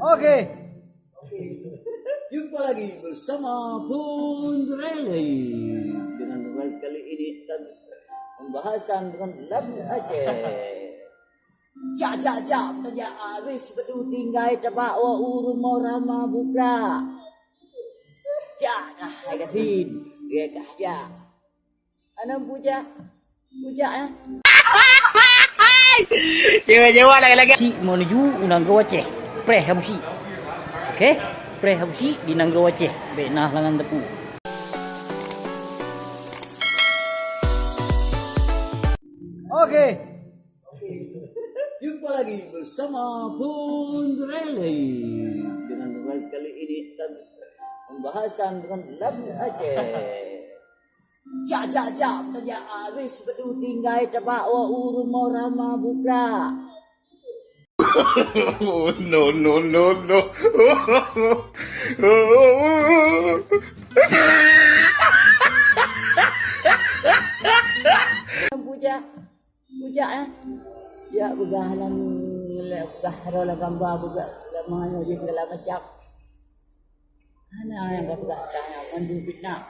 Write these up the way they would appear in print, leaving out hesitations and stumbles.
Oke. Jumpa lagi bersama Bung Rele. Dengan kali ini kita membahaskan dengan lagu Aceh. Cak saja habis bedu tinggal tebak wa urun morama buka. Cak katin dia kahja. Ana puja ya. Cewa-cewa lagi-lagi. Si menuju Nangro Aceh. Preh habusi. Okey? Preh habusi di Nangro Aceh. Benah langan tepu. Oke. Jumpa lagi bersama Bung Rele. Dengan kali ini kita membahaskan dengan lagu Aceh. Cak saja habis bedu tinggal tebak wa urun morama buka. Oh, no. Puja ya. Ya begah rola gambar buka lamanya di segala macam. Ana yang kata mandu fitnah.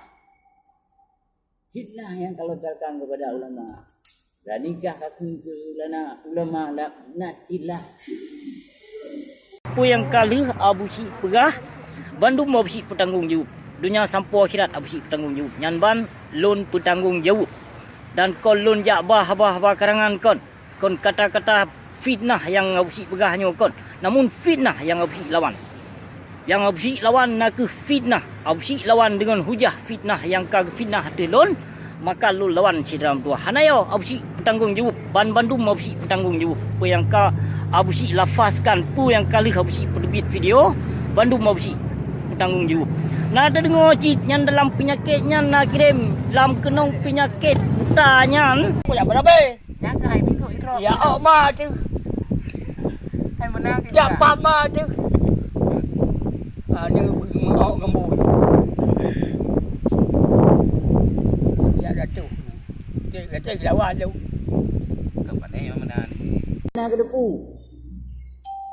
Fitnah yang kalau terkang kepada ulama. Ranikah kakun ke ulama nakillah. Apa yang kalah abusi pegah Bandung abusi bertanggung jawab. Dunia sampai akhirat abusi bertanggung jawab. Nyanban lon bertanggung jawab. Dan kon lon jak bah karangan kon kata-kata fitnah yang abusi pegahnya kon. Namun fitnah yang abusi lawan. Yang abusi lawan nak fitnah. Abusi lawan dengan hujah fitnah yang kag fitnah telon. Maka lu lawan si dalam tua. Hanayo abusi bertanggung jawab. Bandung abusi bertanggung jawab. Apa yang ka abusi lafazkan. Apa yang kali abusi perbit video. Bandung abusi bertanggung jawab. Nah ada dengar cik yang dalam penyakitnya nak kirim dalam kenong penyakit butanya. Ya berapa? Yang kai pintu ikro. Ya ma tu. Hai menang. Ya ma tu. Ada mau gembur. Ya jatuh. Dia kata lawan tu. Kapan yang menang ni? Nak kedepu.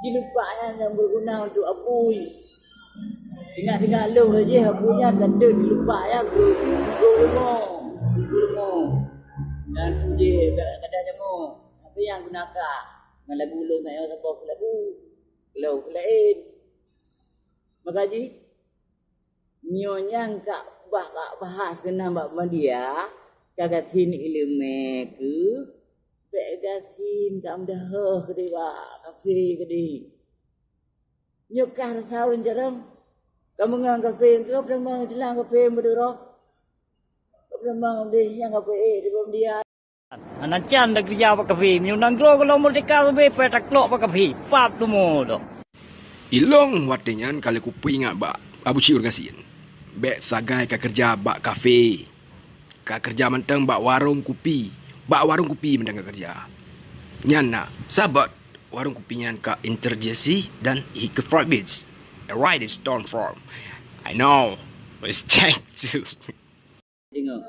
Dilupaan yang berguna untuk apui. Ingat lu saja apunya tak ada dilupa ya gulmo. Dan puji kadang-kadang jemo. Apa yang gunakan dengan lagu lu nak yang apa lagu. Lu lain. Makaji nyonyang kak bahas kena mbak Madia kagasin ilmu ke kagasin kam dah kedi ba kafe kedi nyokah rasawin jarang kamu ngang kafe ke pernah jelang kafe berdua pernah deh yang kafe di bawah dia anak can dah kerja apa kafe menyunang gro kalau merdeka kafe petak klok apa kafe pap tu modo. Ilong watenyan kalau ku ingat bak abu ciur gasin. Bek sagai ka kerja bak kafe. Ka kerja mentang bak warung kopi. Bak warung kopi mentang ka kerja. Nyan nak sabat warung kopi nyan ka Interjesi dan ke Fried Beats. Right is Stormfront. I know. It's thank to. Dengar.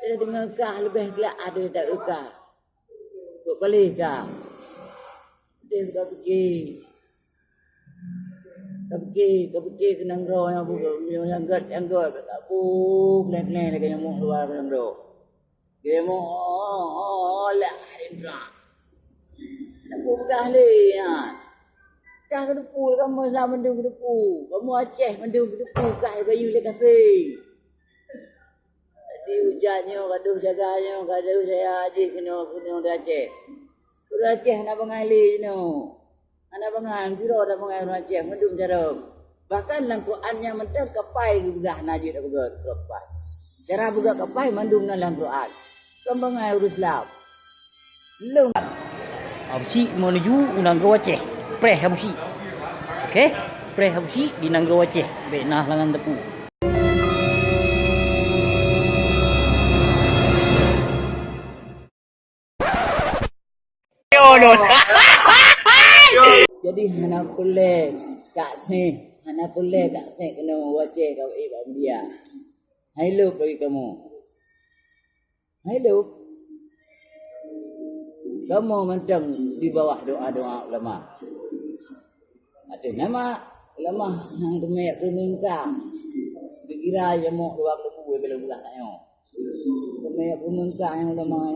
Saya dengar kah lebih gelak ada tak kah. Kok balik kah. Dia sudah pergi. Kapiki kenang roh yang buka yang gat aku kena lagi yang mau luar kenang roh. Dia mau lah indra. Nak buka le ya. Kah kedepu kamu sama mendung kedepu. Kamu Aceh mendung kedepu kah bayu le kafe. Tadi hujannya gaduh jaganya gaduh saya aje kena Aceh. Udah Aceh nak bengali no. Anak bangang siro dah bangang Aceh mendung jarum. Bahkan dalam Qurannya mentang kapai juga najis aku berapa. Cara buka kapai mendung dalam Quran. Kembangai urus Islam. Belum. Abusi menuju Nangro Aceh. Preh habusi. Okey? Preh habusi di Nangro Aceh. Benah langan tepu. Jadi anak kulit kat kena wajah kau bagi dia. Hai lu bagi kamu. Hai lu. Kamu mentang di bawah doa-doa ulama. Ada nama ulama yang demek pemerintah. Dikira je mau dua puluh bila bulan tanya. Demek pemerintah yang ulama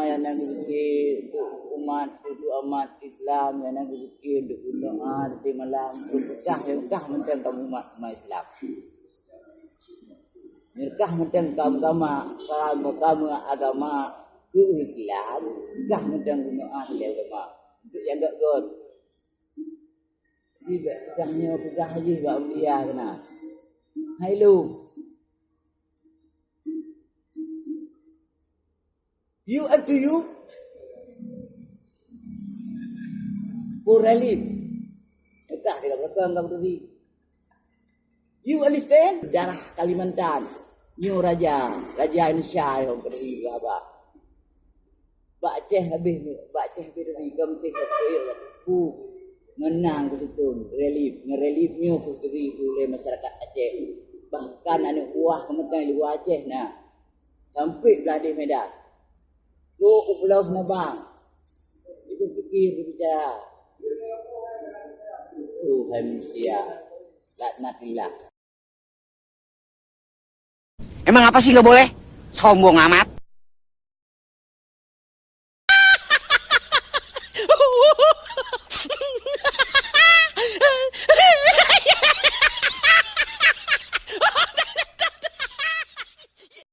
yang nak fikir umat itu amat Islam yang nak fikir doa di malam berkah mentang umat Islam. Nikah mentang kamu agama ke Islam, kah mentang doa di agama. Untuk yang tak god. Tidak kahnya pegah haji buat dia kena. Hai lu. You up to you. Puralip. Dekat dekat belakang kamu tadi. You understand? Darah Kalimantan. New Raja Indonesia yang berdiri apa? Bak Ceh habis dari Kamtih ke menang ke situ ngereliefnya ke diri oleh masyarakat Aceh. Bahkan anak buah kementerian luar Aceh nah sampai berada di Medan. Tu Pulau Senabang. Itu fikir bicara. Hai manusia. Laknatillah. Emang apa sih nggak boleh? Sombong amat.